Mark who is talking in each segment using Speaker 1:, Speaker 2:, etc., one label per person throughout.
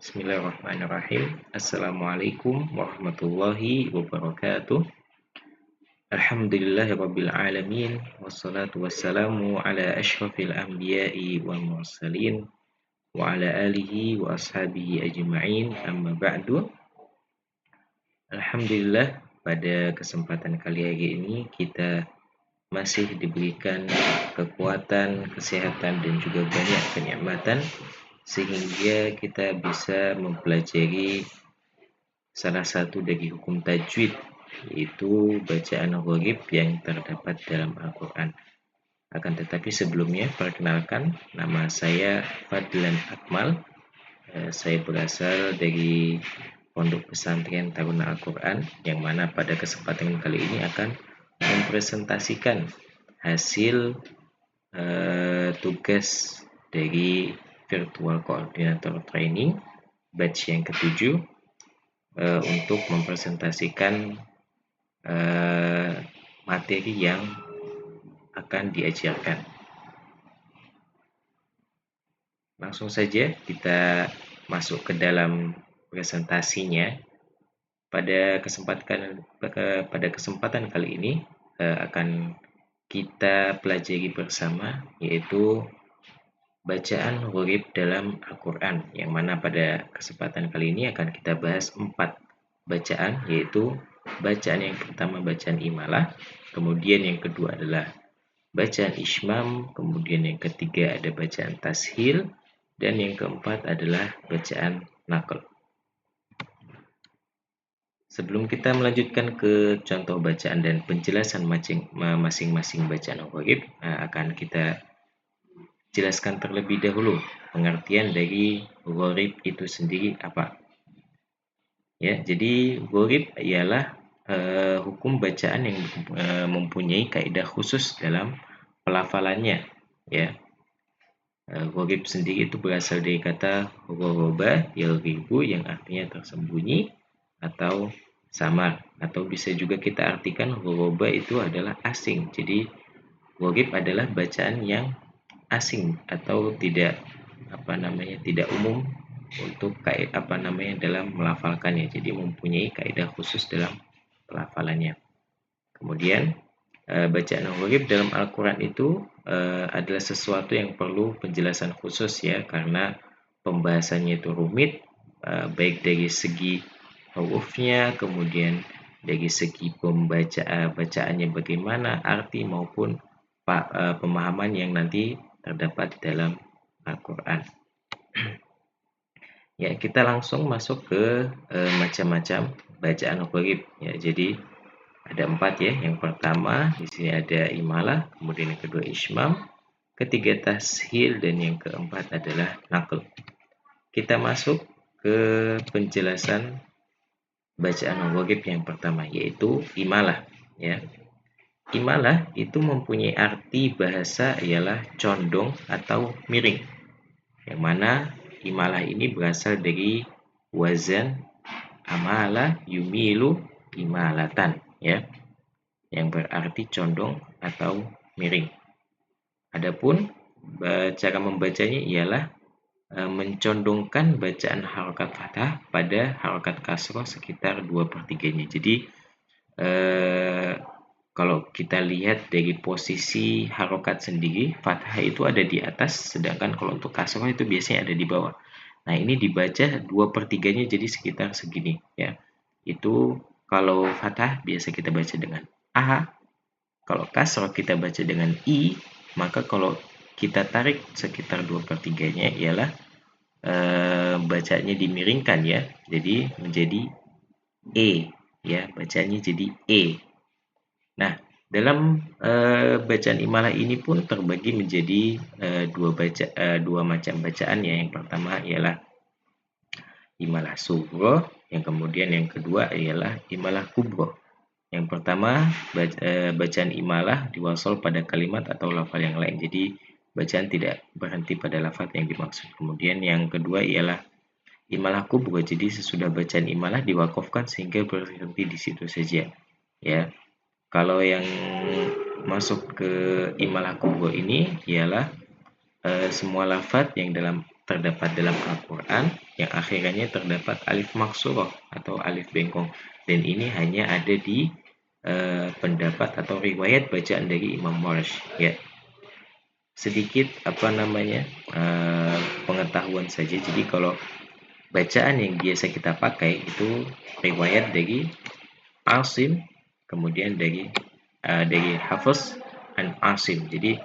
Speaker 1: Bismillahirrahmanirrahim. Assalamualaikum warahmatullahi wabarakatuh. Alhamdulillahirabbil alamin wassalatu wassalamu ala asyrafil anbiya'i wal mursalin wa ala alihi wa ashabihi ajma'in. Amma ba'du. Alhamdulillah, pada kesempatan kali ini kita masih diberikan kekuatan, kesehatan dan juga banyak kenikmatan sehingga kita bisa mempelajari salah satu dari hukum tajwid, yaitu bacaan gharib yang terdapat dalam Al-Quran. Akan tetapi sebelumnya, perkenalkan, nama saya Fadlan Akmal. Saya berasal dari Pondok Pesantren Taruna Al-Quran, yang mana pada kesempatan kali ini akan mempresentasikan hasil tugas dari Virtual Coordinator Training batch yang ke-7 untuk mempresentasikan materi yang akan diajarkan. Langsung saja kita masuk ke dalam presentasinya. Pada kesempatan kali ini akan kita pelajari bersama, yaitu bacaan gharib dalam Al-Quran, yang mana pada kesempatan kali ini akan kita bahas 4 bacaan, yaitu bacaan yang pertama bacaan imalah, kemudian yang kedua adalah bacaan ismam, kemudian yang ketiga ada bacaan tashil, dan yang keempat adalah bacaan naql. Sebelum kita melanjutkan ke contoh bacaan dan penjelasan masing-masing bacaan gharib, akan kita jelaskan terlebih dahulu pengertian dari gharib itu sendiri apa. Ya, jadi gharib ialah hukum bacaan yang mempunyai kaidah khusus dalam pelafalannya. Ya, gharib sendiri itu berasal dari kata ghoroba yalghibu, yang artinya tersembunyi atau samar, atau bisa juga kita artikan ghoroba itu adalah asing. Jadi gharib adalah bacaan yang asing atau tidak tidak umum untuk dalam melafalkannya. Jadi mempunyai kaidah khusus dalam pelafalannya. Kemudian bacaan gharib dalam Al-Quran itu adalah sesuatu yang perlu penjelasan khusus, ya, karena pembahasannya itu rumit, baik dari segi hurufnya, kemudian dari segi bacaannya bagaimana, arti maupun pemahaman yang nanti terdapat dalam Al-Quran. Ya, kita langsung masuk ke macam-macam bacaan gharib. Ya, jadi ada 4, ya. Yang pertama di sini ada imalah, kemudian yang kedua ismam, ketiga tashil, dan yang keempat adalah naql. Kita masuk ke penjelasan bacaan gharib yang pertama, yaitu imalah. Ya, imalah itu mempunyai arti bahasa ialah condong atau miring, yang mana imalah ini berasal dari wazan amala yumilu imalatan, ya, yang berarti condong atau miring. Adapun cara membacanya ialah mencondongkan bacaan harokat fathah pada harokat kasroh sekitar 2/3-nya. Jadi kalau kita lihat dari posisi harokat sendiri, fathah itu ada di atas, sedangkan kalau untuk kasroh itu biasanya ada di bawah. Nah, ini dibaca 2/3-nya, jadi sekitar segini, ya. Itu kalau fathah biasa kita baca dengan a, kalau kasroh kita baca dengan i, maka kalau kita tarik sekitar 2/3-nya ialah bacanya dimiringkan, ya, jadi menjadi e, ya, bacanya jadi e. Nah, dalam bacaan imalah ini pun terbagi menjadi dua macam bacaan, ya. Yang pertama ialah imalah sughra, yang kemudian yang kedua ialah imalah kubra. Yang pertama bacaan imalah diwasal pada kalimat atau lafal yang lain, jadi bacaan tidak berhenti pada lafaz yang dimaksud. Kemudian yang kedua ialah imalah kubra, jadi sesudah bacaan imalah diwakafkan sehingga berhenti di situ saja, ya. Kalau yang masuk ke imalah kubra ini ialah semua lafaz yang dalam terdapat dalam Al-Quran yang akhirnya terdapat alif maksurah atau alif bengkong, dan ini hanya ada di pendapat atau riwayat bacaan dari Imam Warsh ya. Sedikit pengetahuan saja. Jadi kalau bacaan yang biasa kita pakai itu riwayat dari Asim, kemudian dari Hafiz an Asim. Jadi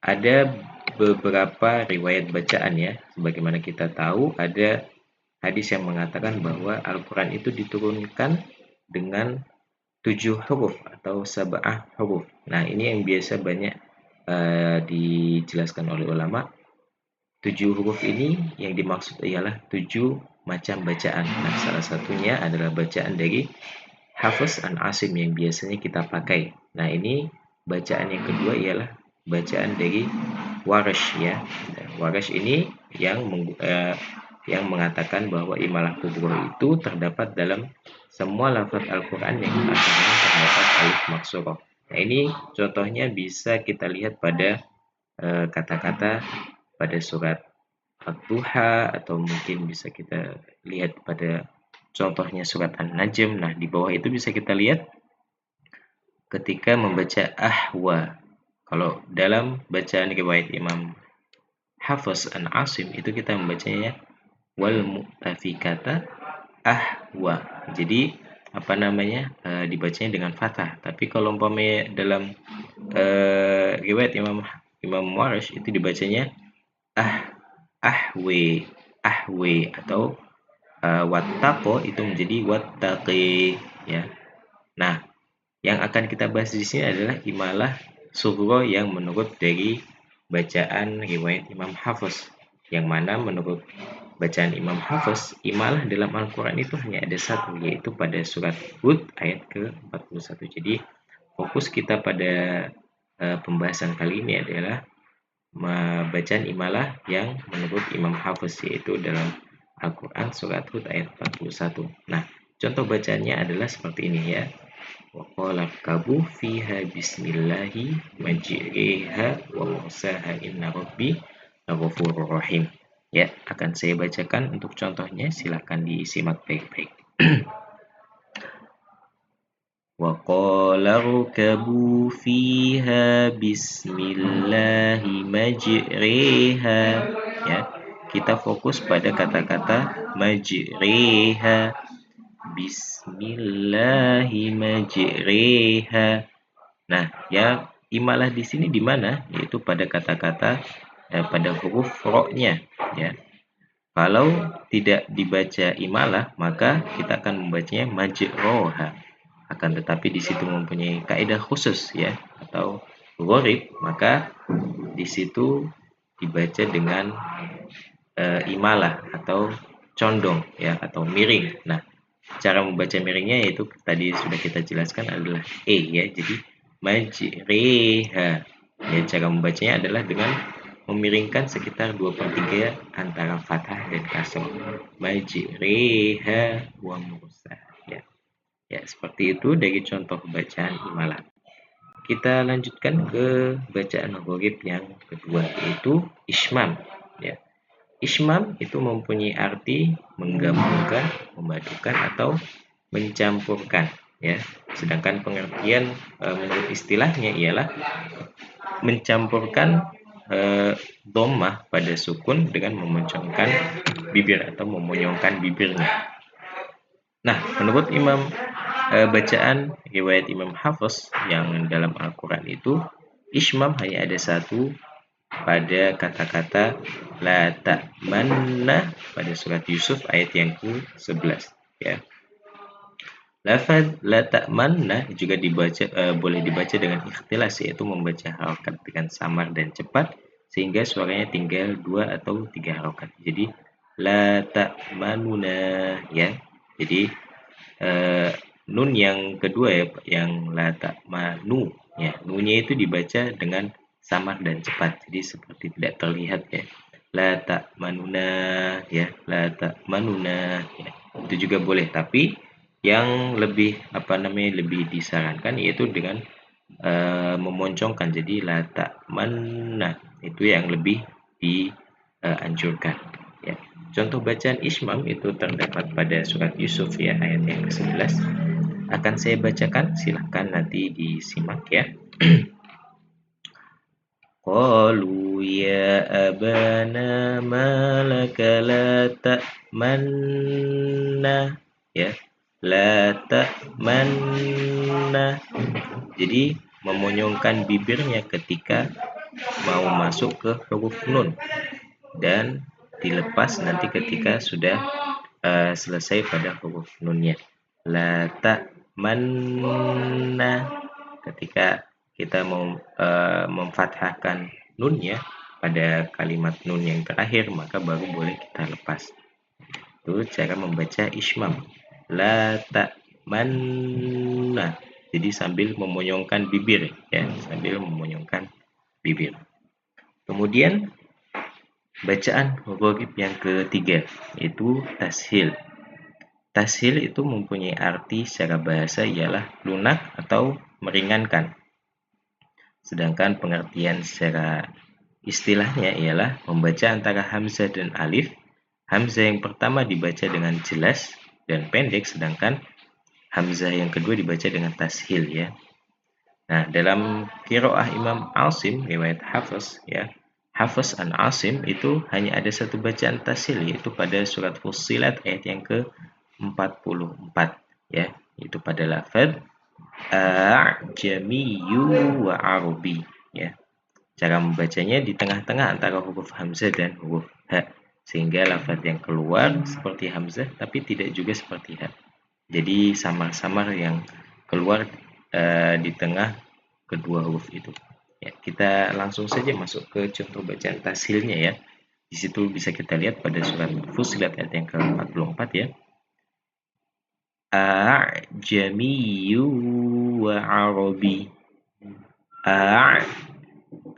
Speaker 1: ada beberapa riwayat bacaan ya. Sebagaimana kita tahu ada hadis yang mengatakan bahwa Al-Quran itu diturunkan dengan 7 huruf atau sab'ah huruf. Nah, ini yang biasa banyak dijelaskan oleh ulama. 7 huruf ini yang dimaksud ialah 7 macam bacaan. Nah, salah satunya adalah bacaan dari Hafiz an Asim yang biasanya kita pakai. Nah, ini bacaan yang kedua ialah bacaan dari Warsh ya. Warsh ini yang mengatakan bahwa imalah kubro itu terdapat dalam semua lafaz Al-Quran yang asalnya terdapat alif maksurah. Nah, ini contohnya bisa kita lihat pada kata-kata pada surat Ad-Duha, atau mungkin bisa kita lihat pada contohnya surat An-Najm. Nah, di bawah itu bisa kita lihat ketika membaca ahwa. Kalau dalam bacaan riwayat Imam Hafiz an Asim itu kita membacanya wal mu'tafikata ahwa. Jadi dibacanya dengan fathah. Tapi kalau umpamanya dalam riwayat Imam Warsh itu dibacanya ahwe atau wattaqo itu menjadi wattaqi ya. Nah, yang akan kita bahas di sini adalah imalah sughra yang menurut dari bacaan riwayat Imam Hafiz, yang mana menurut bacaan Imam Hafiz, imalah dalam Al-Quran itu hanya ada satu, yaitu pada surat Hud ayat ke-41. Jadi fokus kita pada pembahasan kali ini adalah bacaan imalah yang menurut Imam Hafiz, yaitu dalam Al-Quran surat Hud ayat 41. Nah, contoh bacaannya adalah seperti ini ya. Wa qala kabu fiha bismillahi majriha wa mursaha inna rabbi laghafurur rahim. Ya, akan saya bacakan untuk contohnya, silakan disimak baik-baik. Wa qala rkabu fiha bismillahi majriha. Ya, kita fokus pada kata-kata majriha. Bismillahi majriha. Nah, ya imalah di sini di mana? Yaitu pada kata-kata pada huruf ro-nya ya. Kalau tidak dibaca imalah, maka kita akan membacanya majroha. Akan tetapi di situ mempunyai kaidah khusus ya, atau gharib, maka di situ dibaca dengan imalah atau condong ya, atau miring. Nah, cara membaca miringnya yaitu tadi sudah kita jelaskan adalah ya. Jadi majriha. Ya, cara membacanya adalah dengan memiringkan sekitar 2/3 antara fathah dan kasrah. Majriha wa mursaha. Ya, seperti itu dari contoh bacaan imalah. Kita lanjutkan ke bacaan gharib yang kedua, yaitu ismam. Ya. Ismam itu mempunyai arti menggabungkan, memadukan, atau mencampurkan. Ya. Sedangkan pengertian menurut istilahnya ialah mencampurkan dhammah pada sukun dengan memoncongkan bibir atau memonyongkan bibirnya. Nah, menurut bacaan riwayat Imam Hafiz yang dalam Al-Quran itu, ismam hanya ada satu pada kata-kata la ta'manna pada surat Yusuf ayat yang ke-11 ya. Lafaz la ta'manna juga boleh dibaca dengan ikhtilas, yaitu membaca harokat dengan samar dan cepat sehingga suaranya tinggal 2 atau 3 harokat. Jadi la ta'manuna ya. Jadi nun yang kedua ya, yang la ta'manu ya, nunya itu dibaca dengan samar dan cepat, jadi seperti tidak terlihat ya. La ta'manuna ya, la ta'manuna ya. Itu juga boleh, tapi yang lebih lebih disarankan yaitu dengan memoncongkan, jadi la ta'manna itu yang lebih anjurkan. Ya. Contoh bacaan ismam itu terdapat pada surat Yusuf ya ayat yang ke-11. Akan saya bacakan, silahkan nanti disimak ya. Qalu ya abana malaka la ta'manna ya. La ta'manna. Jadi memonyongkan bibirnya ketika mau masuk ke huruf nun dan dilepas nanti ketika sudah selesai pada huruf nunnya. La ta'manna ketika kita mau memfathahkan nunnya pada kalimat nun yang terakhir maka baru boleh kita lepas. Itu cara membaca ismam. La ta'manna. Jadi sambil memonyongkan bibir ya, sambil memonyongkan bibir. Kemudian bacaan gharib yang ketiga yaitu tashil. Tashil itu mempunyai arti secara bahasa ialah lunak atau meringankan. Sedangkan pengertian secara istilahnya ialah membaca antara hamzah dan alif. Hamzah yang pertama dibaca dengan jelas dan pendek, sedangkan hamzah yang kedua dibaca dengan tashil ya. Nah, dalam qiraah Imam Asim riwayat Hafiz ya, Hafiz an Asim itu hanya ada satu bacaan tashil yaitu pada surat Fussilat ayat yang ke-44 ya, itu pada lafaz a'jamiyyu wa arabi ya. Cara membacanya di tengah-tengah antara huruf hamzah dan huruf ha, sehingga lafaz yang keluar seperti hamzah tapi tidak juga seperti ha. Jadi samar-samar yang keluar di tengah kedua huruf itu. Ya, kita langsung saja masuk ke contoh bacaan tashilnya ya. Di situ bisa kita lihat pada surat Fussilat ayat yang ke-44 ya. A'jamiyyu wa arabi.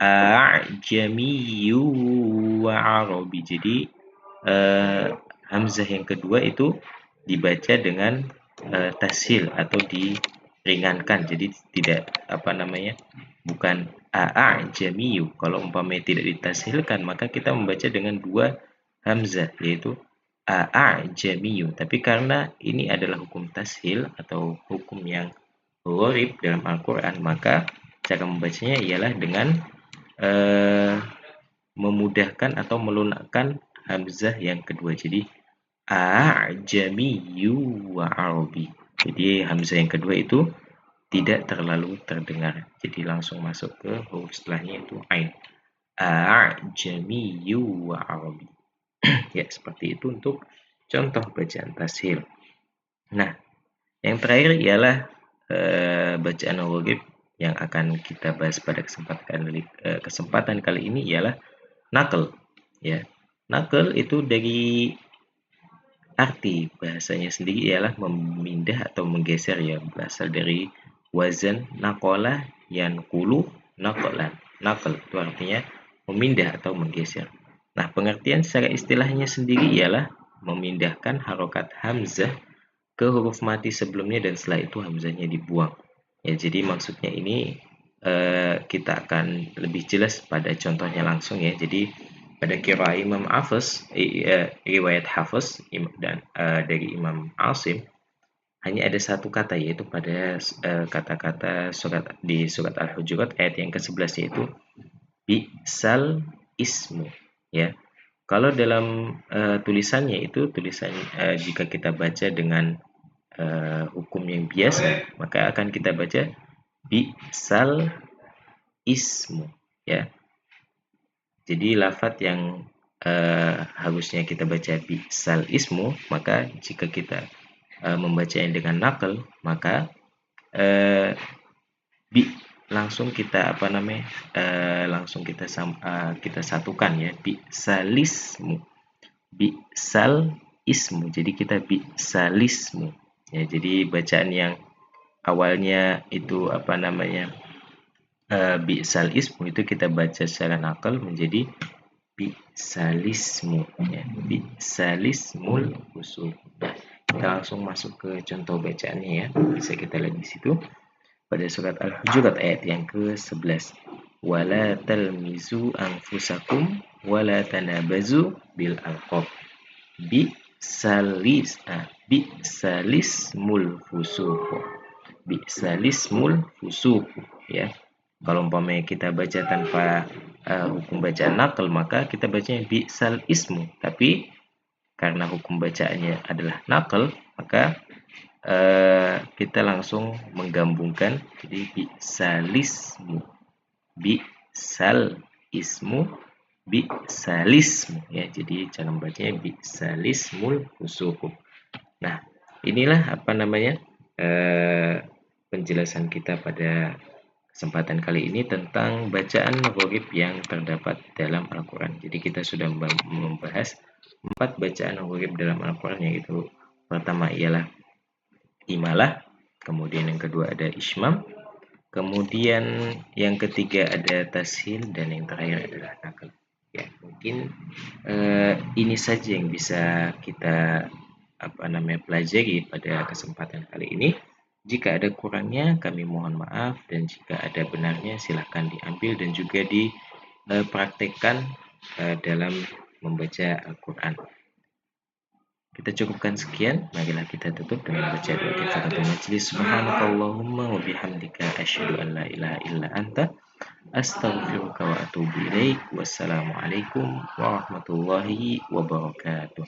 Speaker 1: A'jamiyyu wa arabi. Jadi hamzah yang kedua itu dibaca dengan tashil atau diringankan, jadi tidak bukan a'jamiyyu. Kalau umpamanya tidak ditashilkan maka kita membaca dengan dua hamzah yaitu a'jamiyyu. Tapi karena ini adalah hukum tashil atau hukum yang gharib dalam Al-Qur'an, maka cara membacanya ialah dengan memudahkan atau melunakkan hamzah yang kedua. Jadi a'jamiyyu wa arabi. Jadi hamzah yang kedua itu tidak terlalu terdengar. Jadi langsung masuk ke huruf setelahnya itu ain. A'jamiyyu wa arabi. Ya, seperti itu untuk contoh bacaan tashil. Nah, yang terakhir ialah bacaan gharib yang akan kita bahas pada kesempatan kali ini ialah naql ya. Naql itu dari arti bahasanya sendiri ialah memindah atau menggeser ya, berasal dari wazan naqala yanqulu naqlan. Naql itu artinya memindah atau menggeser. Nah, pengertian secara istilahnya sendiri ialah memindahkan harokat hamzah ke huruf mati sebelumnya dan setelah itu hamzahnya dibuang. Ya, jadi maksudnya ini kita akan lebih jelas pada contohnya langsung ya. Jadi pada qiraah Imam Hafiz, riwayat Hafiz dan dari Imam Asim hanya ada satu kata yaitu pada kata-kata di surat Al-Hujurat ayat yang ke-11 yaitu bi'sal ismu ya. Kalau dalam tulisannya itu jika kita baca dengan hukum yang biasa maka akan kita baca bi'sal ismu ya. Jadi lafadz yang harusnya kita baca bi'sal ismu, maka jika kita membacanya dengan naql maka bi langsung kita langsung kita satukan ya, bi'salismu. Bi'sal ismu. Jadi kita bi'salismu. Ya, jadi bacaan yang awalnya itu bi'sal ismu itu kita baca secara naql menjadi bi'salismu ya, bi'salismul usul. Nah, kita langsung masuk ke contoh bacaannya ya. Bisa kita lihat di situ pada surat Al-Hujurat ayat yang ke-11. Wala talmizu anfusakum wa la tanabazu bil alqab. Bi'salismul fusuq. Bi'salismul fusuq, ya. Kalau umpamanya kita baca tanpa hukum bacaan nakal, maka kita bacanya bi'sal ismu. Tapi karena hukum bacaannya adalah nakal, maka kita langsung menggabungkan jadi bi'salismu. Bi'sal ismu, bi'salismu, ya. Jadi jangan bacanya bi'salismul fusuq. Nah, inilah penjelasan kita pada kesempatan kali ini tentang bacaan ghaib yang terdapat dalam Al-Quran. Jadi kita sudah membahas 4 bacaan ghaib dalam Al-Quran, yaitu pertama ialah imalah, kemudian yang kedua ada ismam, kemudian yang ketiga ada tashil, dan yang terakhir adalah nakal. Ya, mungkin ini saja yang bisa kita pelajari pada kesempatan kali ini. Jika ada kurangnya, kami mohon maaf, dan jika ada benarnya silahkan diambil dan juga dipraktekkan dalam membaca Al-Quran. Kita cukupkan sekian. Marilah kita tutup dengan baca doa kifaratul majlis. Subhanakallahumma wa bihamdika asyhadu an la ilaha illa anta astaghfiruka wa atubu ilaik. Wassalamualaikum warahmatullahi wabarakatuh.